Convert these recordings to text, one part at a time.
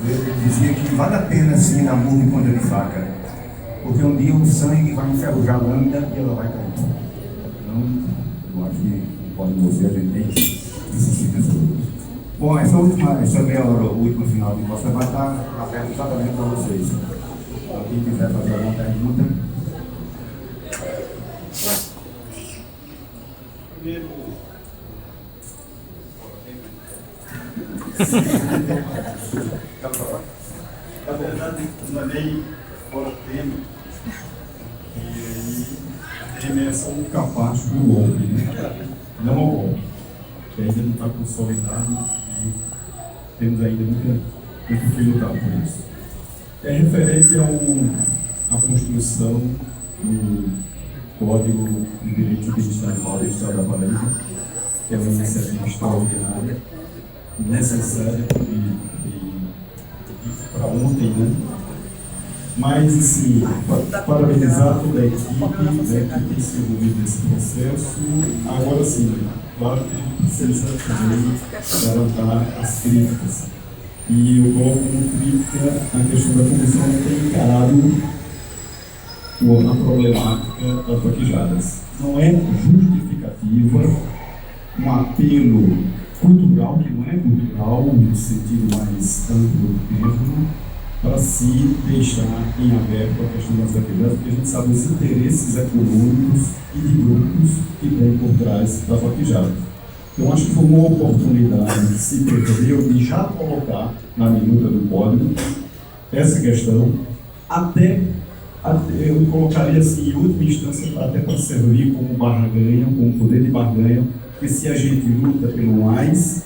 Ele dizia que vale a pena sim dar murro em ponta de faca, porque um dia o sangue vai enferrujar a lâmina e ela vai cair. Então, eu acho que pode você, a gente tem que insistir nessa luta. Bom, essa meia hora, o último final de nossa vai estar aberto exatamente para vocês. Então, quem quiser fazer alguma pergunta. Primeiro, na verdade, não é nem fora tema, e aí tema é só um capacho do golpe, né? Não ao golpe, que ainda não está consolidado e temos ainda muito que lutar por isso. É referente à construção do Código de Direito de Bem-Estar Animal do Estado da Paraíba, que é uma iniciativa extraordinária, necessária e para ontem, né? Mas, assim, parabenizar toda a equipe, né, que tem se envolvido nesse processo. Agora, sim, claro que a gente precisa também garantir as críticas. E eu coloco como crítica a questão da comissão ter encarado a problemática das vaquejadas. Não é justificativa um apelo cultural, que não é cultural no sentido mais amplo do termo, para se deixar em aberto a questão das vaquejadas, porque a gente sabe os interesses econômicos e de grupos que tem por trás das vaquejadas. Então, acho que foi uma oportunidade que se perdeu de já colocar na minuta do código essa questão, até eu colocaria assim, em última instância, até para servir como barganha, como poder de barganha, porque se a gente luta pelo mais,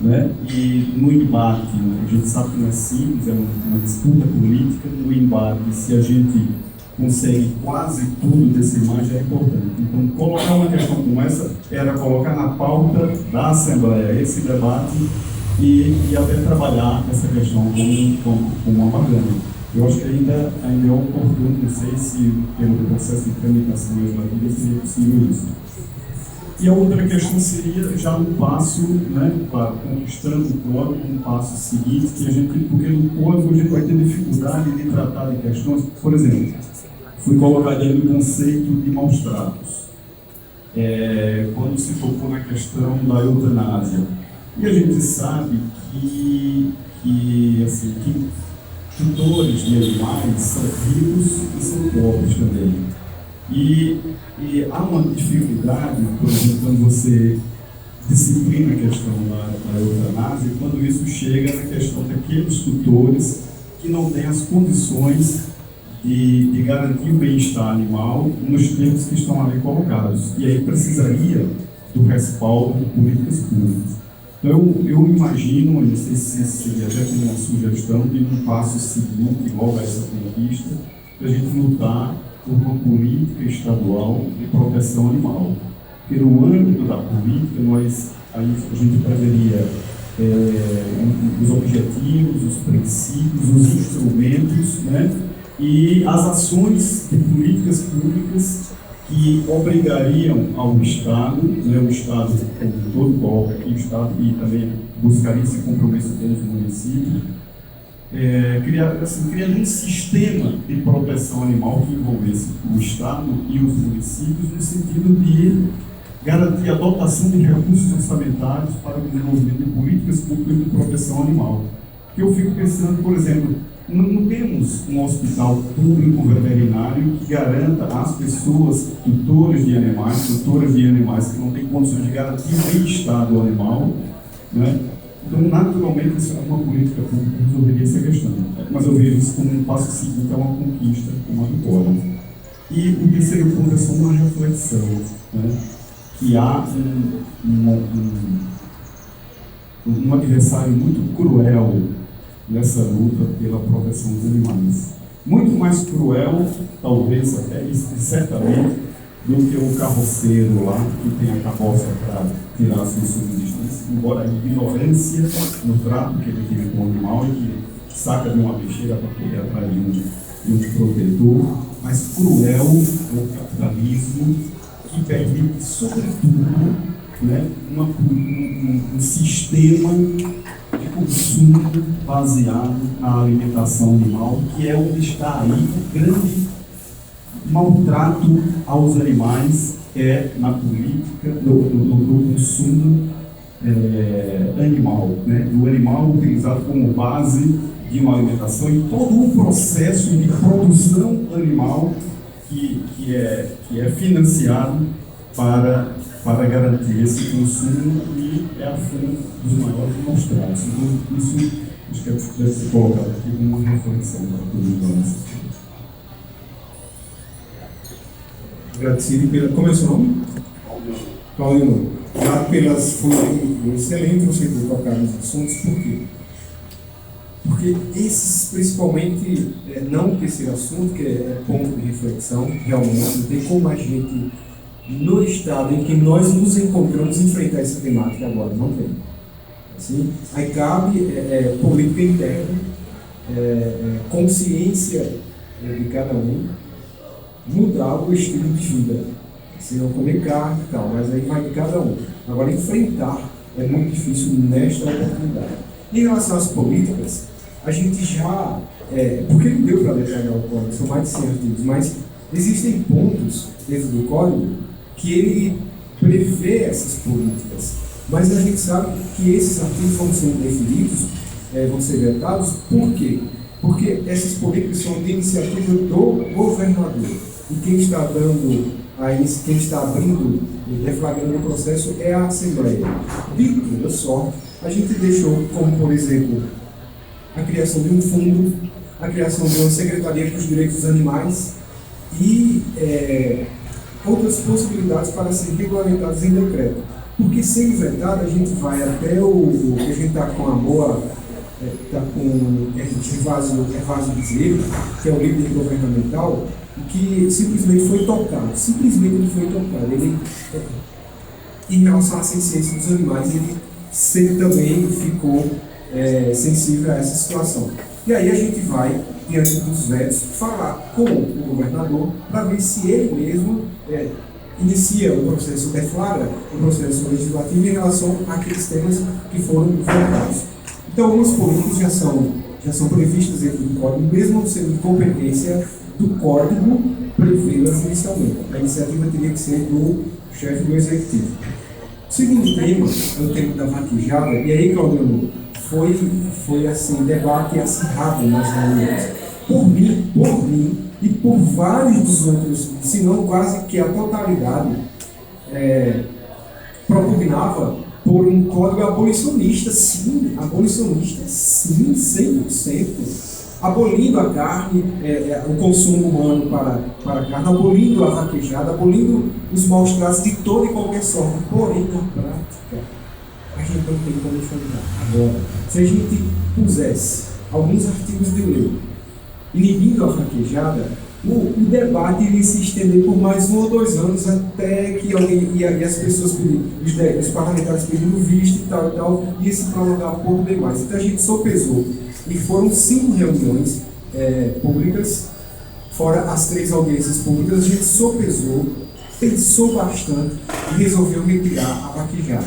né, e no embate, a gente sabe que não é simples, é uma disputa política, no embate, se a gente consegue quase tudo desse mais, já é importante. Então, colocar uma questão como essa era colocar na pauta da Assembleia esse debate e até trabalhar essa questão como uma barganha. Eu acho que ainda é oportuno, não sei se pelo processo de tramitação legislativa seria possível isso. E a outra questão seria já um passo, né, para conquistando o código, um passo seguinte, que a gente, porque no código a gente vai ter dificuldade de tratar de questões, por exemplo, fui colocado ali o conceito de maus tratos, quando se tocou na questão da eutanásia. E a gente sabe que tutores de animais são vivos e são pobres também. E há uma dificuldade, por exemplo, quando você disciplina a questão da eutanásia, quando isso chega na questão daqueles tutores que não têm as condições de garantir o bem-estar animal nos termos que estão ali colocados. E aí precisaria do respaldo de políticas públicas. Então, eu imagino, não sei se seria até como uma sugestão, de um passo seguinte, logo a essa conquista, para a gente lutar por uma política estadual de proteção animal. Porque no âmbito da política, a gente preveria os objetivos, os princípios, os instrumentos, né, e as ações de políticas públicas que obrigariam ao Estado, né, o Estado como todo coloca aqui, o Estado, e também buscaria esse compromisso dentro do município, criando um sistema de proteção animal que envolvesse o Estado e os municípios, no sentido de garantir a dotação de recursos orçamentários para o desenvolvimento de políticas públicas de proteção animal. Que eu fico pensando, por exemplo, não temos um hospital público veterinário que garanta às pessoas, tutoras de animais que não têm condições de garantir o bem-estar do animal, né? Então, naturalmente, isso é uma política pública que resolveria essa questão. Mas eu vejo isso como um passo seguinte a uma conquista, como a do Código. E o terceiro ponto é só uma reflexão, né? Que há um adversário muito cruel nessa luta pela proteção dos animais. Muito mais cruel, talvez até e certamente, do que o carroceiro lá, que tem a carroça para tirar a sua subsistência, embora a ignorância no trato que ele tem com o animal e que saca de uma peixeira para correr atrás de um protetor, mas cruel é o capitalismo que permite, sobretudo, né, um sistema de consumo baseado na alimentação animal, que é onde está aí o grande maltrato aos animais, na política do consumo animal, né? Do animal utilizado como base de uma alimentação e todo o processo de produção animal que é financiado para garantir esse consumo e é a fonte dos maiores maus-tratos. Então, isso acho que deve ser colocado aqui como uma reflexão para todos nós. Agradecido pela... Como é o seu nome? Claudio. Grato pelas... Foi excelente você ter tocado nos assuntos. Por quê? Porque esses, principalmente, não o terceiro assunto, que é ponto de reflexão, realmente, não tem como a gente, no estado em que nós nos encontramos, enfrentar essa temática agora. Não tem. Assim, aí cabe política interna, consciência de cada um, mudar o estilo de vida, se não comer carne e tal, mas aí vai de cada um. Agora, enfrentar é muito difícil nesta oportunidade. Em relação às políticas, a gente já, porque não deu para detalhar o código, são mais de 100 artigos, mas existem pontos dentro do código que ele prevê essas políticas, mas a gente sabe que esses artigos vão ser definidos, vão ser vetados, por quê? Porque essas políticas são de iniciativa do governador. E quem está dando quem está abrindo e deflagrando o processo é a Assembleia. De toda sorte, a gente deixou, como por exemplo, a criação de um fundo, a criação de uma Secretaria para os Direitos dos Animais e outras possibilidades para serem regulamentadas em decreto. Porque sendo vetado, a gente vai até a gente está com a boa, está com Gervásio Bezerra, que é o líder governamental, que simplesmente foi tocado. Simplesmente ele foi tocado. Ele, em relação à ciência dos animais, ele também ficou sensível a essa situação. E aí a gente vai, diante dos vetos, falar com o governador para ver se ele mesmo inicia o processo, deflagra o processo legislativo em relação àqueles temas que foram vetados. Então, algumas políticas já são previstas dentro do código, mesmo não sendo de competência do código prevê-las inicialmente. A iniciativa teria que ser do chefe do executivo. O segundo tema é o tema da vaquejada, e aí, Claudio, foi assim, debate acirrado nas reuniões. Por mim e por vários dos outros, se não quase que a totalidade, propugnava por um código abolicionista, sim, 100%, abolindo a carne, o consumo humano para a carne, abolindo a vaquejada, abolindo os maus-tratos de toda e qualquer sorte. Porém, na prática, a gente não tem como enfrentar. Agora, se a gente pusesse alguns artigos de lei inibindo a vaquejada, o debate iria se estender por mais 1 ou 2 anos até que alguém, e as pessoas os parlamentares pedindo visto e tal, ia se prolongar por demais. Então a gente sopesou, e foram 5 reuniões públicas, fora as 3 audiências públicas, a gente sopesou, pensou bastante e resolveu retirar a vaquejada.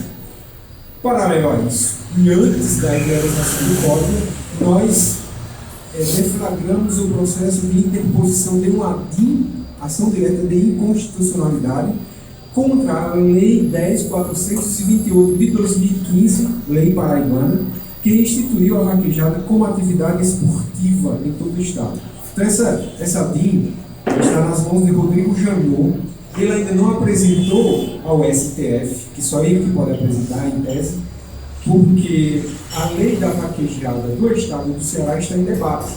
Paralelo a isso, e antes da implementação do código, nós deflagramos o processo de interposição de uma ação direta de inconstitucionalidade contra a Lei 10.428 de 2015, Lei Paraibana, que instituiu a vaquejada como atividade esportiva em todo o Estado. Então, essa DIN está nas mãos de Rodrigo Janot. Ele ainda não apresentou ao STF, que só ele que pode apresentar em tese, porque a lei da vaquejada do Estado do Ceará está em debate.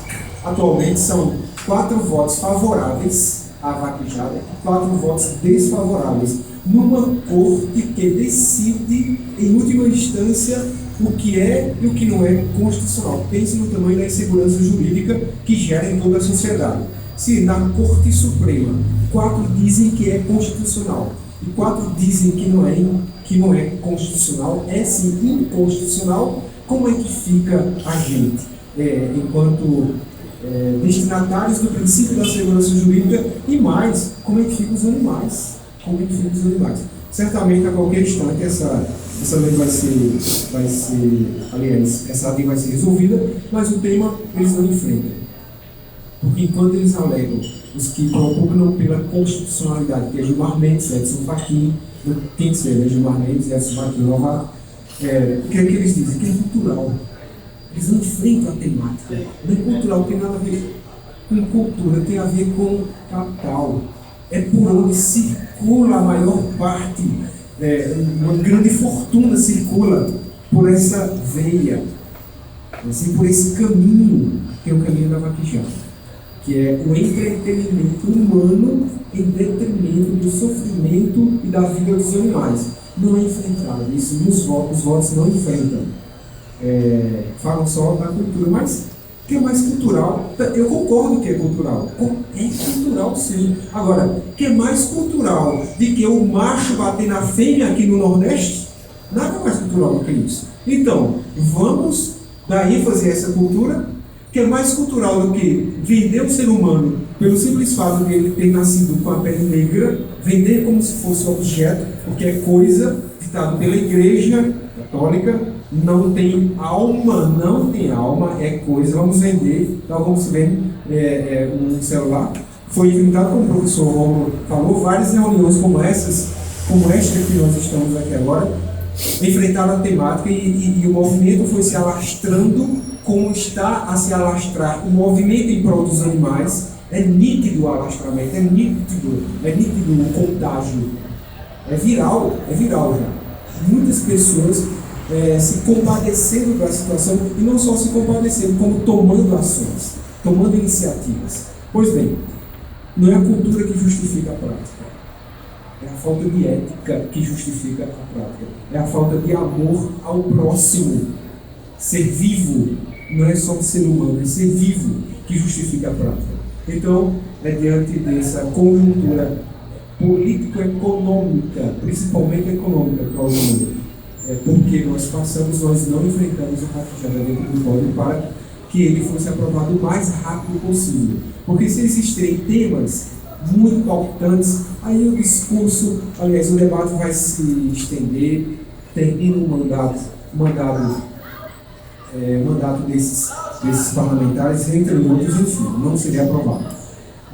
Atualmente são 4 votos favoráveis à vaquejada e 4 votos desfavoráveis, numa corte que decide, em última instância, o que é e o que não é constitucional. Pense no tamanho da insegurança jurídica que gera em toda a sociedade. Se na Corte Suprema 4 dizem que é constitucional e 4 dizem que não é constitucional, é sim inconstitucional, como é que fica a gente, enquanto destinatários do princípio da segurança jurídica, e mais, como é que ficam os animais? Certamente, a qualquer instante, essa lei aliás, essa lei vai ser resolvida, mas o tema eles não enfrentam. Porque enquanto eles alegam os que propugnam pela constitucionalidade, que é Gilmar Mendes, Edson Fachin, tem que ser, né? Gilmar Mendes, Edson Fachin, Novato, o que é que eles dizem? Que é cultural. Eles não enfrentam a temática. Não é cultural, tem nada a ver com cultura, tem a ver com capital. É por onde circula a maior parte, uma grande fortuna circula por essa veia, assim, por esse caminho, que é o caminho da vaquejada, que é o entretenimento humano em detrimento do sofrimento e da vida dos animais. Não é enfrentado, isso os votos não enfrentam. Falam só da cultura, mas o que é mais cultural? Eu concordo que é cultural. É cultural, sim. Agora, o que é mais cultural de que o macho bater na fêmea aqui no Nordeste? Nada mais cultural do que isso. Então, vamos dar ênfase a essa cultura, que é mais cultural do que vender o ser humano pelo simples fato de ele ter nascido com a pele negra, vender como se fosse objeto, porque é coisa ditado pela Igreja Católica. Não tem alma, é coisa, vamos vender. Então, vamos ver um celular. Foi inventado, como o professor Romulo falou, várias reuniões como esta que nós estamos aqui agora, enfrentaram a temática e o movimento foi se alastrando como está a se alastrar o movimento em prol dos animais. É nítido o alastramento, é nítido o contágio. É viral já. Muitas pessoas se compadecendo da situação, e não só se compadecendo, como tomando ações, tomando iniciativas. Pois bem, não é a cultura que justifica a prática, é a falta de ética que justifica a prática, é a falta de amor ao próximo. Ser vivo não é só ser humano, é ser vivo que justifica a prática. Então, diante dessa conjuntura político-econômica, principalmente econômica, porque nós não enfrentamos o vaquejada dentro do código para que ele fosse aprovado o mais rápido possível. Porque se existirem temas muito palpitantes, aí o discurso, aliás, o debate vai se estender, termina o mandato desses parlamentares, entre outros, enfim, não seria aprovado.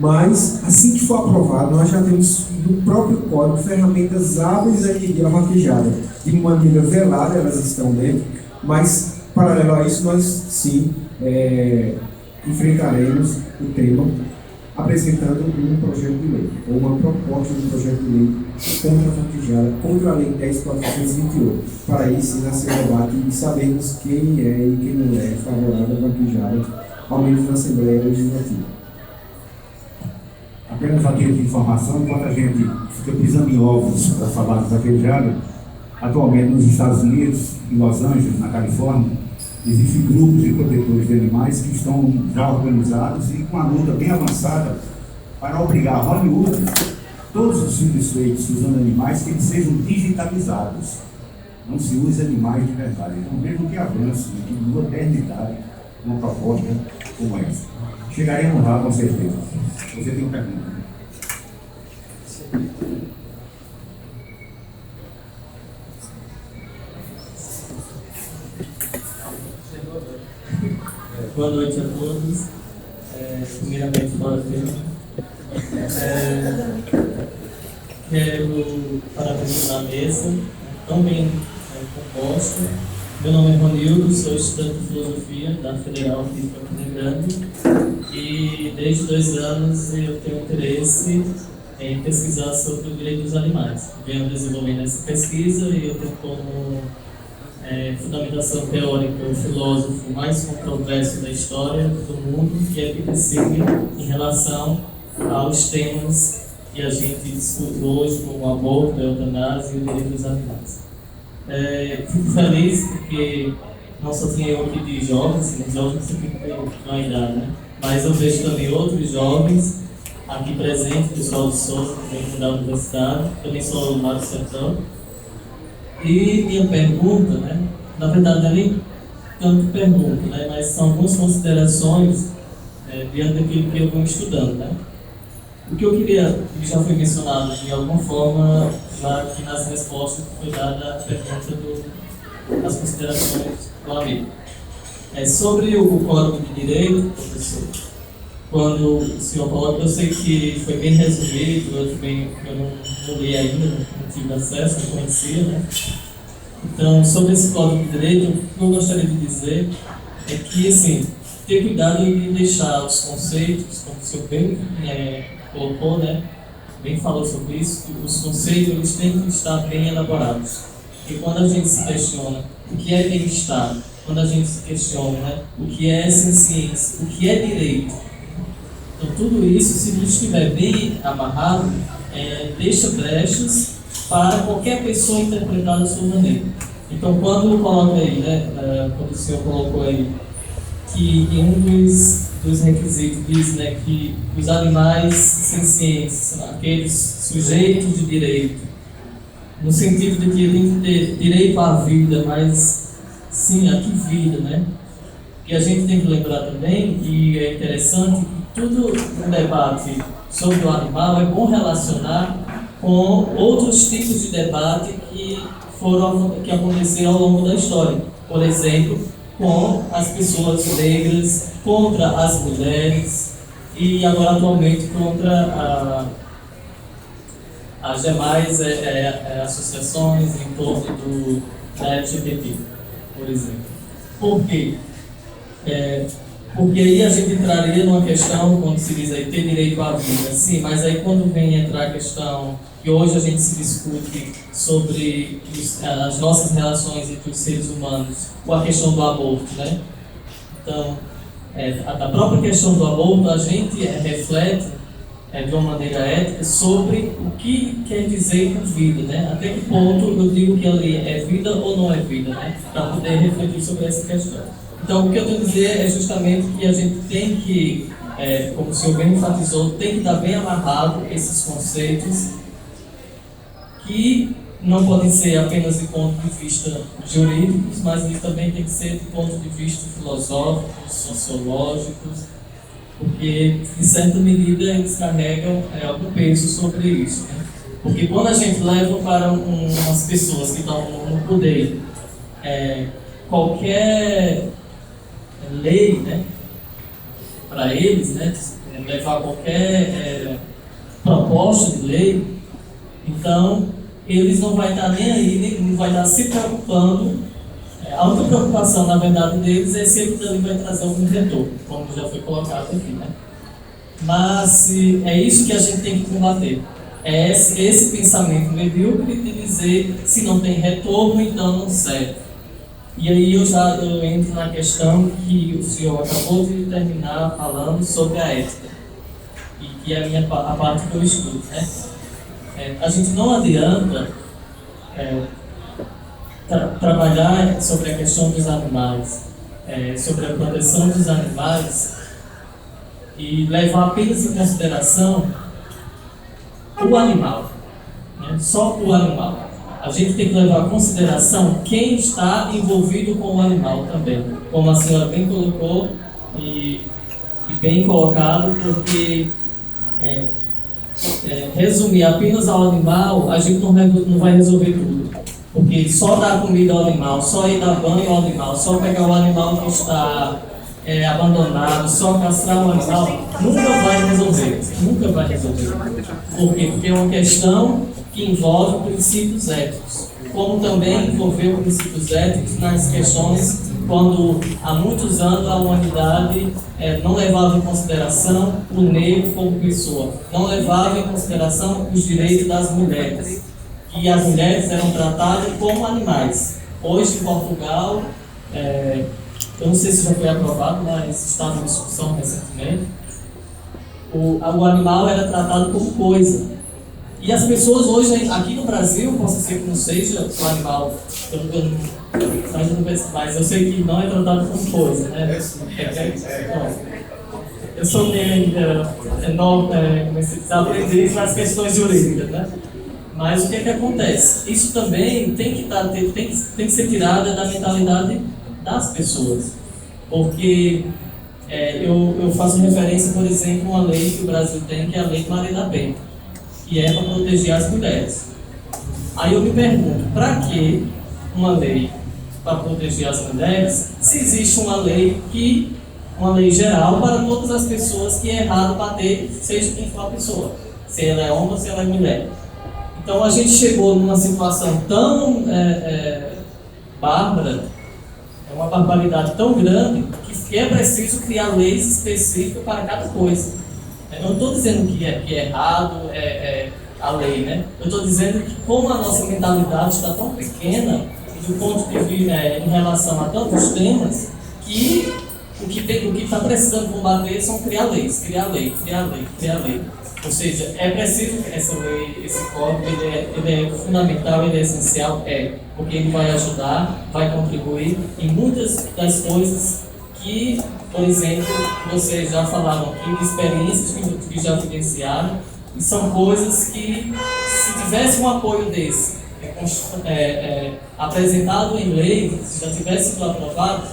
Mas, assim que for aprovado, nós já temos no próprio código ferramentas hábeis a medir a vaquejada. De maneira velada elas estão dentro, mas, paralelo a isso, nós sim enfrentaremos o tema apresentando um projeto de lei, ou uma proposta de um projeto de lei contra a vaquejada, contra a Lei 10.428, para aí sim nascer o debate e sabermos quem é e quem não é favorável à vaquejada, ao menos na Assembleia Legislativa. Apenas a título de informação, enquanto a gente fica pisando em ovos para falar de vaquejada, atualmente nos Estados Unidos, em Los Angeles, na Califórnia, existem grupos de protetores de animais que estão já organizados e com uma luta bem avançada para obrigar Hollywood, todos os filmes feitos usando animais, que eles sejam digitalizados. Não se use animais de verdade. Então vejam que avanço, que modernidade, uma proposta como essa. Chegaremos lá com certeza. Você tem uma pergunta? Boa noite a todos. Primeiramente, boa noite. Quero parabenizar a mesa, tão bem composta. Meu nome é Ronildo, sou estudante de filosofia da Federal de Campina Grande e desde 2 anos eu tenho interesse em pesquisar sobre o direito dos animais. Venho desenvolvendo essa pesquisa e eu tenho como fundamentação teórica o filósofo mais controverso da história do mundo, que é Epicteto, em relação aos temas que a gente discute hoje, como o aborto, a eutanásia e o direito dos animais. Fico feliz porque não só tinha eu aqui de jovens, jovens sempre tem uma idade, né? Mas eu vejo também outros jovens aqui presentes, pessoal de Souza, também da universidade, também sou alunado do Sertão. E minha pergunta, né? Na verdade não é nem tanto pergunta, né? Mas são algumas considerações diante daquilo que eu venho estudando, né? O que eu queria, que já foi mencionado de alguma forma, já aqui nas respostas que foi dada à pergunta das considerações do amigo. Sobre o Código de Direito, professor, quando o senhor coloca, eu sei que foi bem resumido, eu não li ainda, não tive acesso, não conhecia, né? Então, sobre esse Código de Direito, o que eu gostaria de dizer é que, assim, ter cuidado em deixar os conceitos, como o senhor bem colocou, né? Bem falou sobre isso, que os conceitos eles têm que estar bem elaborados. Porque quando a gente se questiona o que é bem-estar, quando a gente se questiona, né, o que é ciência, o que é direito, então tudo isso, se não estiver bem amarrado, deixa brechas para qualquer pessoa interpretar da sua maneira. Então, quando coloca aí, né, quando o senhor colocou aí, que em um dos requisitos diz, né, que os animais sencientes são aqueles sujeitos de direito, no sentido de que tem que ter direito à vida, mas sim, a que vida, né? E a gente tem que lembrar também, e é interessante, que tudo no debate sobre o animal é bom relacionar com outros tipos de debate que aconteceram ao longo da história. Por exemplo, com as pessoas negras, contra as mulheres e agora atualmente contra as demais associações em torno da LGBT, por exemplo. Por quê? Porque aí a gente entraria numa questão, quando se diz aí ter direito à vida, sim, mas aí quando vem entrar a questão que hoje a gente se discute sobre as nossas relações entre os seres humanos, com a questão do aborto, né? Então, a própria questão do aborto, a gente reflete de uma maneira ética sobre o que quer dizer com vida, né? Até que ponto eu digo que ali é vida ou não é vida, né? Para poder refletir sobre essa questão. Então, o que eu tenho a dizer é justamente que a gente tem que, como o senhor bem enfatizou, tem que estar bem amarrado esses conceitos que não podem ser apenas de ponto de vista jurídicos, mas eles também têm que ser de ponto de vista filosóficos, sociológicos, porque, de certa medida, eles carregam algum peso sobre isso, né? Porque quando a gente leva para umas pessoas que estão no poder qualquer lei, né, para eles, né, levar qualquer proposta de lei, então eles não vão estar nem aí, não vai estar se preocupando. A única preocupação, na verdade, deles é se ele também vai trazer algum retorno, como já foi colocado aqui, né? Mas é isso que a gente tem que combater. É esse pensamento medíocre de dizer se não tem retorno, então não serve. E aí eu entro na questão que o senhor acabou de terminar falando sobre a ética, e que é a parte que eu estudo, né? A gente não adianta trabalhar sobre a questão dos animais, sobre a proteção dos animais, e levar apenas em consideração o animal, né? Só o animal. A gente tem que levar em consideração quem está envolvido com o animal também, como a senhora bem colocou e bem colocado, porque resumir apenas ao animal, a gente não vai resolver tudo. Porque só dar comida ao animal, só ir dar banho ao animal, só pegar o animal que está abandonado, só castrar o animal, nunca vai resolver. Nunca vai resolver. Por quê? Porque é uma questão que envolve princípios éticos. Como também envolveu princípios éticos nas questões quando há muitos anos a humanidade não levava em consideração o negro como pessoa, não levava em consideração os direitos das mulheres, e as mulheres eram tratadas como animais. Hoje em Portugal, eu não sei se já foi aprovado, mas estava em discussão recentemente, o animal era tratado como coisa. E as pessoas hoje, aqui no Brasil, possa ser que não seja o animal, mas eu sei que não é tratado como coisa, né? Eu sou meio aprender nas questões jurídicas, né? Mas o que é que acontece? Isso também tem que ser tirado da mentalidade das pessoas, porque eu faço referência, por exemplo, a uma lei que o Brasil tem, que é a Lei Maria da Penha, que é para proteger as mulheres. Aí eu me pergunto, para que uma lei para proteger as mulheres, se existe uma lei geral para todas as pessoas que é errado bater, seja quem for a pessoa, se ela é homem ou se ela é mulher. Então a gente chegou numa situação tão bárbara, é uma barbaridade tão grande, que é preciso criar leis específicas para cada coisa. Eu não estou dizendo que é errado a lei, né? Eu estou dizendo que como a nossa mentalidade está tão pequena, do ponto de vista em relação a tantos temas, que o que está precisando combater são criar leis. Ou seja, é preciso que essa lei, esse código, ele é fundamental, ele é essencial, porque ele vai ajudar, vai contribuir em muitas das coisas que, por exemplo, vocês já falaram aqui, experiências que já vivenciaram, e são coisas que, se tivesse um apoio desse, apresentado em lei, se já tivesse sido aprovado,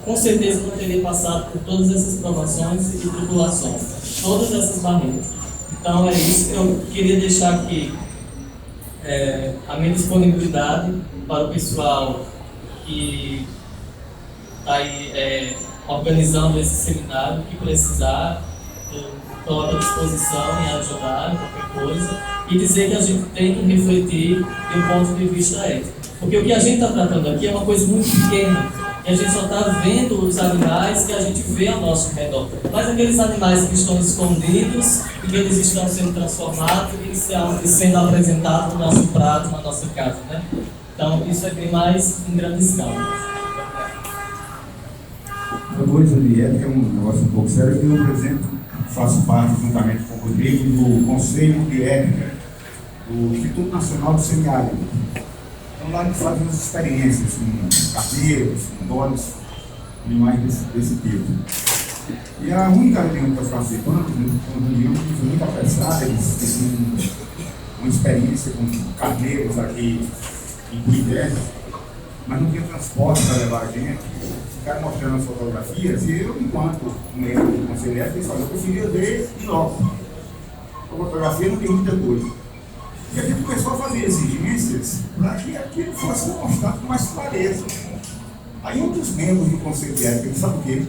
com certeza não teria passado por todas essas provações e tribulações, todas essas barreiras. Então é isso que eu queria deixar aqui, a minha disponibilidade para o pessoal que está aí organizando esse seminário, que precisar, eu coloco à disposição em ajudar, qualquer coisa, e dizer que a gente tem que refletir de um ponto de vista ético. Porque o que a gente está tratando aqui é uma coisa muito pequena, e a gente só está vendo os animais que a gente vê ao nosso redor. Mas aqueles animais que estão escondidos e que eles estão sendo transformados e sendo apresentados no nosso prato, na nossa casa, né? Então, isso é bem mais em grande escala. A coisa de ética é um negócio um pouco sério. Eu, por exemplo, faço parte, juntamente com o Rodrigo, do Conselho de Ética do Instituto Nacional do Semiárido. Então, lá a gente faz umas experiências com carneiros, com bodes, animais desse tipo. E a única reunião que nós participamos, uma reunião que foi muito apressada, eles têm uma experiência com carneiros aqui em Cuité, mas não tinha transporte para levar a gente. Ficaram mostrando as fotografias e eu, enquanto membro do Conselho Ético, eu preferia ver em loco. A fotografia não tem muita coisa. E a gente começou a fazer exigências para que aquilo fosse mostrado com mais clareza. Aí um dos membros do Conselho Ético, ele sabe o quê?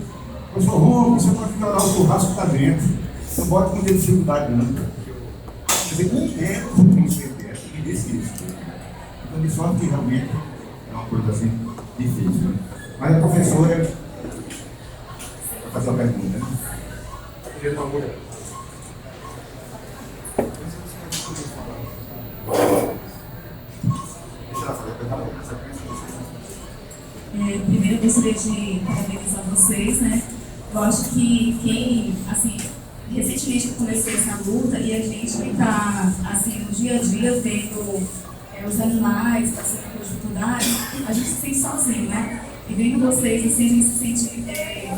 Professor Romo, você pode melhorar o churrasco para dentro. Não pode ter dificuldade não. Quer dizer, um membro do Conselho Ético me disse isso. Então, de sorte que realmente é uma coisa assim difícil. Né? Mas a professora vai fazer uma pergunta. Né? Deixa ela fazer a pergunta. Primeiro eu gostaria de parabenizar vocês, né? Eu acho que quem, assim, recentemente eu comecei essa luta e a gente está, assim, no dia a dia vendo os animais passando por dificuldade, a gente se sente sozinho, né? E vendo vocês, assim, a gente se sente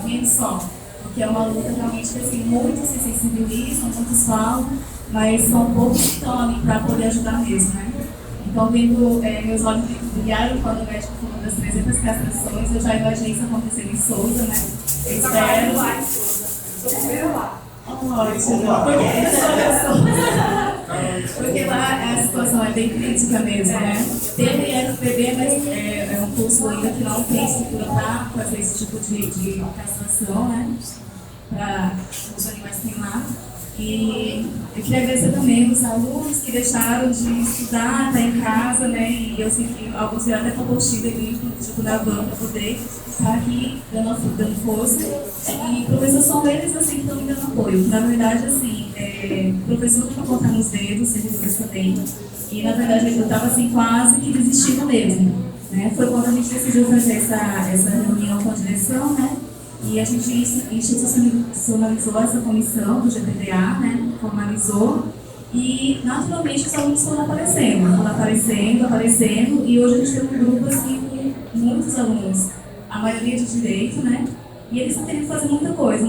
menos só, porque é uma luta realmente que, assim, muitos se sensibilizam, muitos falam, mas são poucos que estão ali para poder ajudar mesmo, né? Então, vendo meus olhos brilharam quando o médico falou das 300 castrações, eu já imaginei isso acontecendo em Souza, né? Eu espero. Sou primeiro lá. Ótimo. Porque lá a situação é bem crítica mesmo, né? Teve FPB, mas é um curso ainda que não tem estrutura para fazer esse tipo de castração, né? Para os animais que tem lá. E eu queria agradecer também os alunos que deixaram de estudar, estar em casa, né? E eu sei que alguns vieram até com a apostila ali, tipo, da van para poder estar aqui dando força. E professores são eles, assim, que estão me dando apoio. Na verdade, assim, professor não vou contar nos dedos, servidores também. E, na verdade, eu estava, assim, quase que desistindo mesmo, né? Foi quando a gente decidiu fazer essa reunião com a direção, né? E a gente institucionalizou essa comissão do GPDA, né? Formalizou. E, naturalmente, os alunos foram aparecendo. E hoje a gente tem um grupo, assim, com muitos alunos. A maioria de direito, né? E eles estão tendo que fazer muita coisa.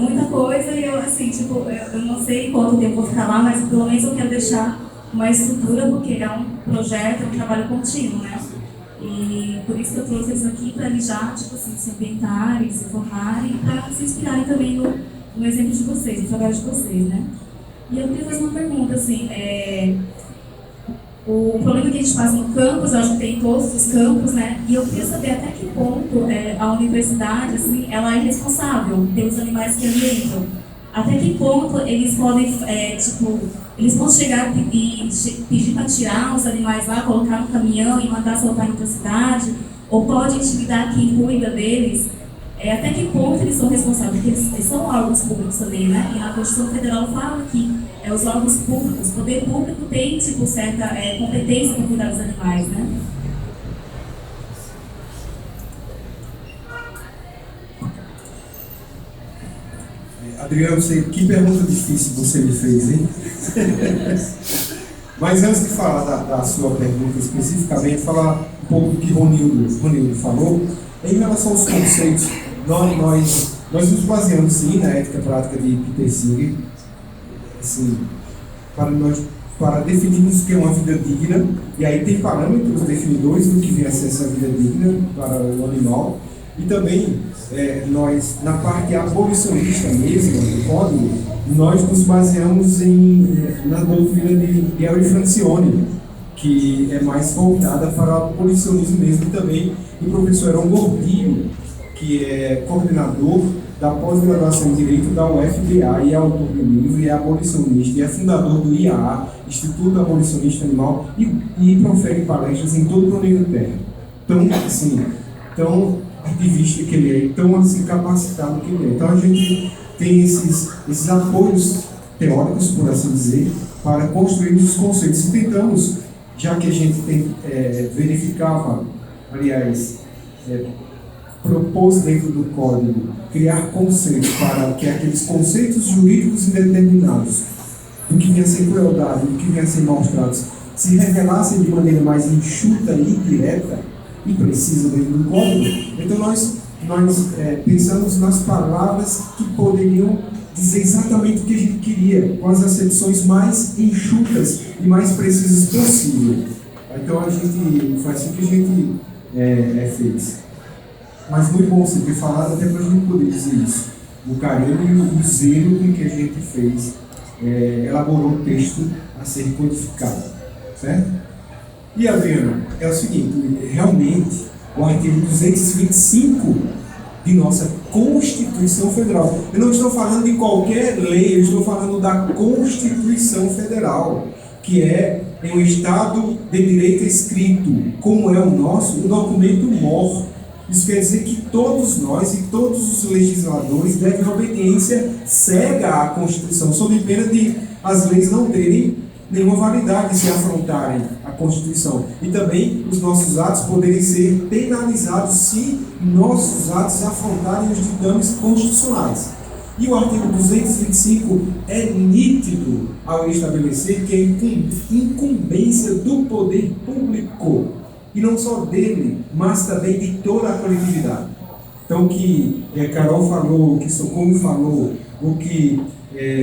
E eu, assim, tipo, eu não sei quanto tempo eu vou ficar lá, mas pelo menos eu quero deixar uma estrutura, porque é um projeto, é um trabalho contínuo, né? E por isso que eu trouxe eles aqui, para eles já, tipo assim, se ambientarem, se formarem, para se inspirarem também no exemplo de vocês, no trabalho de vocês, né? E eu queria fazer uma pergunta, assim, o problema que a gente faz no campus, eu acho que tem em todos os campos, né? E eu queria saber até que ponto a universidade, assim, ela é responsável pelos animais que ambientam. Até que ponto eles podem, eles vão chegar e pedir para tirar os animais lá, colocar no caminhão e mandar soltar em outra cidade? Ou pode intimidar quem cuida deles? Até que ponto eles são responsáveis? Porque eles são órgãos públicos também, né? E a Constituição Federal fala que os órgãos públicos, o poder público tem, tipo, certa competência para cuidar dos animais, né? Adriano, que pergunta difícil você me fez, hein? Mas antes de falar da sua pergunta especificamente, falar um pouco do que Ronildo falou, em relação aos conceitos, nós nos baseamos sim na ética prática de Peter Singer, assim, para definirmos o que é uma vida digna, e aí tem parâmetros definidores do que vem a ser essa vida digna para o animal, e também nós, na parte abolicionista mesmo do código, nós nos baseamos na doutrina de Gary Francione, que é mais voltada para o abolicionismo mesmo, e também do professor Heron Gordillo, que é coordenador da pós-graduação em Direito da UFBA e é autor do livro, e é abolicionista, e é fundador do IAA, Instituto Abolicionista Animal, e profere palestras em todo o planeta Terra. Tão ativista que ele é, tão assim capacitado que ele é. Então a gente tem esses apoios teóricos, por assim dizer, para construir os conceitos. E tentamos, já que a gente verificava, aliás, propôs dentro do código criar conceitos para que aqueles conceitos jurídicos indeterminados do que vinha a ser crueldade, do que vinha a ser maus-tratos, se revelassem de maneira mais enxuta e direta e precisa dentro do código. Então nós pensamos nas palavras que poderiam dizer exatamente o que a gente queria, com as acepções mais enxutas e mais precisas possível. Então foi assim que a gente fez. Mas muito bom você ter falado, até para a gente poder dizer isso. O carinho e o zelo com que a gente fez, elaborou o texto a ser codificado. Certo? E, Adriano, é o seguinte, realmente, o artigo 225 de nossa Constituição Federal, eu não estou falando de qualquer lei, eu estou falando da Constituição Federal, que é em um Estado de direito escrito, como é o nosso, um documento mor. Isso quer dizer que todos nós e todos os legisladores devem obediência cega à Constituição, sob pena de as leis não terem nenhuma validade se afrontarem a Constituição. E também os nossos atos poderem ser penalizados se nossos atos afrontarem os ditames constitucionais. E o artigo 225 é nítido ao estabelecer que é incumbência do poder público, e não só dele, mas também de toda a coletividade. Então, o que Carol falou, o que Socorro falou, o que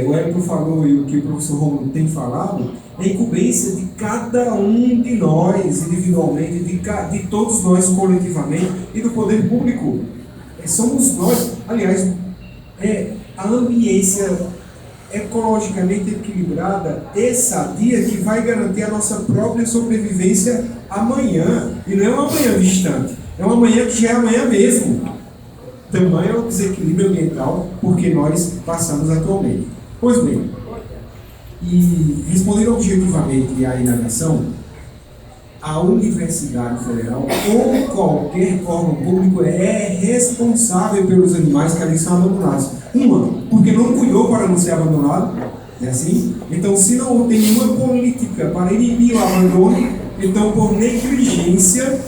o Érico falou e o que o professor Romulo tem falado, é incumbência de cada um de nós, individualmente, de todos nós coletivamente, e do poder público. Somos nós, aliás, a ambiência ecologicamente equilibrada e sadia que vai garantir a nossa própria sobrevivência amanhã, e não é uma amanhã distante, é uma amanhã que já é amanhã mesmo. Tamanho é o desequilíbrio ambiental porque nós passamos atualmente. Pois bem, e respondendo objetivamente à indagação, a Universidade Federal ou qualquer órgão público é responsável pelos animais que ali são abandonados. Porque não cuidou para não ser abandonado, é assim? Então, se não tem nenhuma política para inibir o abandono, então por negligência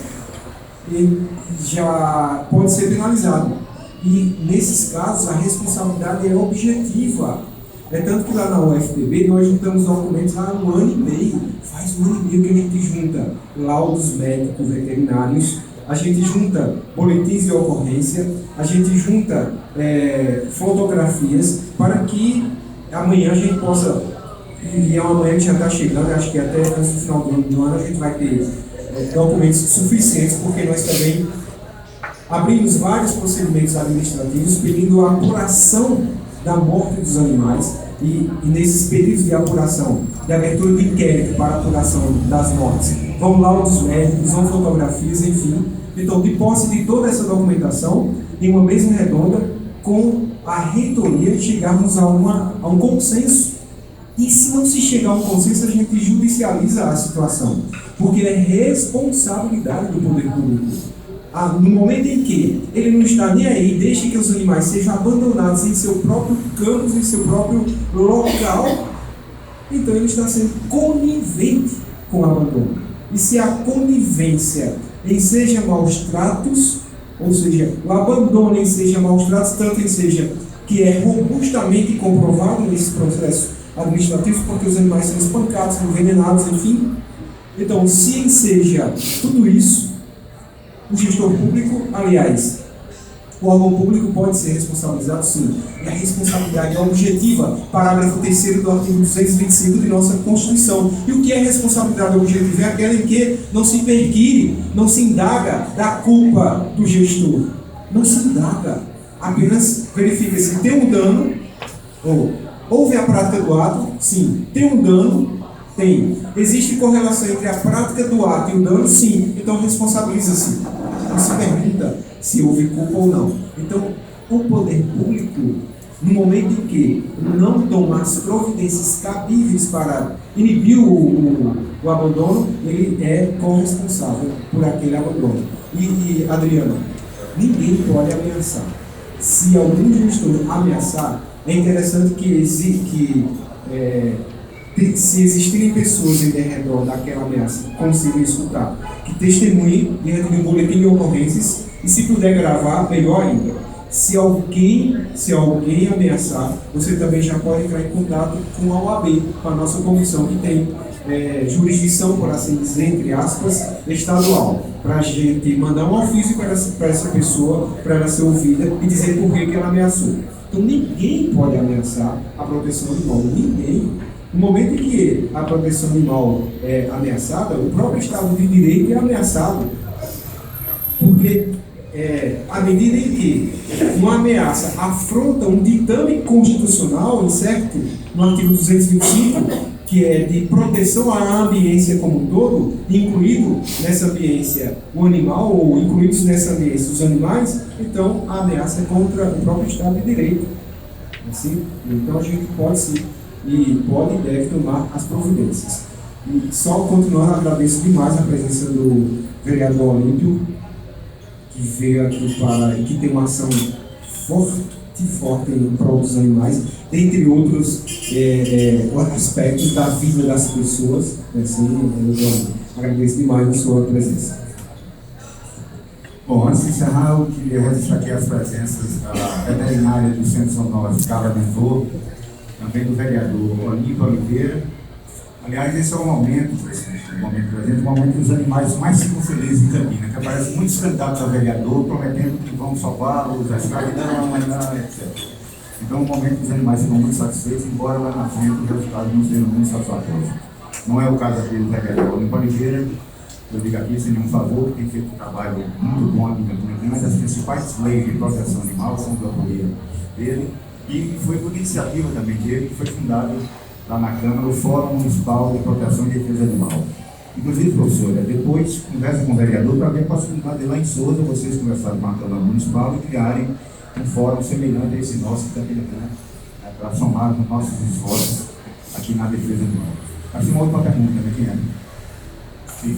já pode ser penalizado. E nesses casos a responsabilidade é objetiva. É tanto que lá na UFPB nós juntamos documentos há 1 ano e meio. Faz 1 ano e meio que a gente junta laudos médicos veterinários, a gente junta boletins de ocorrência, a gente junta fotografias para que amanhã a gente possa, e é uma manhã que já está chegando, acho que até antes do final do ano a gente vai ter documentos suficientes, porque nós também abrimos vários procedimentos administrativos pedindo a apuração da morte dos animais e nesses pedidos de apuração, de abertura de inquérito para apuração das mortes, vão laudos médicos, vão fotografias, enfim. Então, de posse de toda essa documentação, em uma mesa redonda, com a reitoria, chegarmos a um consenso. E se não se chegar a um consenso, a gente judicializa a situação, porque é responsabilidade do poder público. No momento em que ele não está nem aí, deixa que os animais sejam abandonados em seu próprio campus, em seu próprio local, então ele está sendo conivente com o abandono. E se a conivência em seja maus tratos, ou seja, o abandono em seja maus tratos, tanto em seja que é robustamente comprovado nesse processo administrativo, porque os animais são espancados, são envenenados, enfim. Então, se em seja tudo isso, o gestor público, aliás, o órgão público pode ser responsabilizado, sim. E a responsabilidade é objetiva, parágrafo 3º do artigo 225 de nossa Constituição. E o que é responsabilidade objetiva? É aquela em que não se perquire, não se indaga da culpa do gestor. Não se indaga. Apenas verifica se tem um dano, ou houve a prática do ato, sim. Tem um dano, tem. Existe correlação entre a prática do ato e o dano, sim. Então responsabiliza-se. Não se pergunta se houve culpa ou não. Então, o poder público, no momento em que não tomar as providências cabíveis para inibir o abandono, ele é corresponsável por aquele abandono. E Adriano, ninguém pode ameaçar. Se algum gestor ameaçar, é interessante se existirem pessoas em redor daquela ameaça, consigam escutar, que testemunhem diante de um boletim de ocorrências e, se puder gravar, melhor ainda. Se alguém ameaçar, você também já pode entrar em contato com a OAB, com a nossa comissão, que tem jurisdição, por assim dizer, entre aspas, estadual, para a gente mandar um ofício para essa pessoa, para ela ser ouvida e dizer por que ela ameaçou. Então ninguém pode ameaçar a proteção animal, ninguém. No momento em que a proteção animal é ameaçada, o próprio Estado de Direito é ameaçado. Porque à medida em que uma ameaça afronta um ditame constitucional, incerto no artigo 225, que é de proteção à ambiência como um todo, incluído nessa ambiência o animal, ou incluídos nessa ambiência os animais, então a ameaça é contra o próprio Estado de Direito. Assim, então a gente pode sim, e pode e deve tomar as providências. E só continuando, agradeço demais a presença do vereador Olímpio, que veio aqui e que tem uma ação forte em prol dos animais, dentre outros aspectos da vida das pessoas. Assim, agradeço demais a sua presença. Bom, antes de encerrar, eu queria registrar aqui as presenças da veterinária do Centro São Nós, Carla Mentor, também do vereador Olímpio Oliveira. Aliás, esse é o momento presente, o momento dos animais mais ficam felizes em Campina, que aparecem muitos candidatos a vereador prometendo que vão salvá-los, a escravidão, etc. Então, é um momento que os animais ficam muito satisfeitos, embora lá na frente o resultado não seja muito satisfatório. Não é o caso aqui do vereador Olímpio Oliveira. Eu digo aqui sem nenhum favor, tem feito um trabalho muito bom aqui em Campina Grande. Uma das principais leis de proteção animal são do apoio dele, e foi por iniciativa também dele que foi fundado lá na Câmara o Fórum Municipal de Proteção e Defesa Animal. Inclusive, professora, depois conversa com o vereador para ver a possibilidade de lá em Souza vocês conversarem com a Câmara Municipal e criarem um fórum semelhante a esse nosso que está aqui, para somar os nossos esforços aqui na defesa animal. Acho que uma última pergunta, né? Quem é? Sim,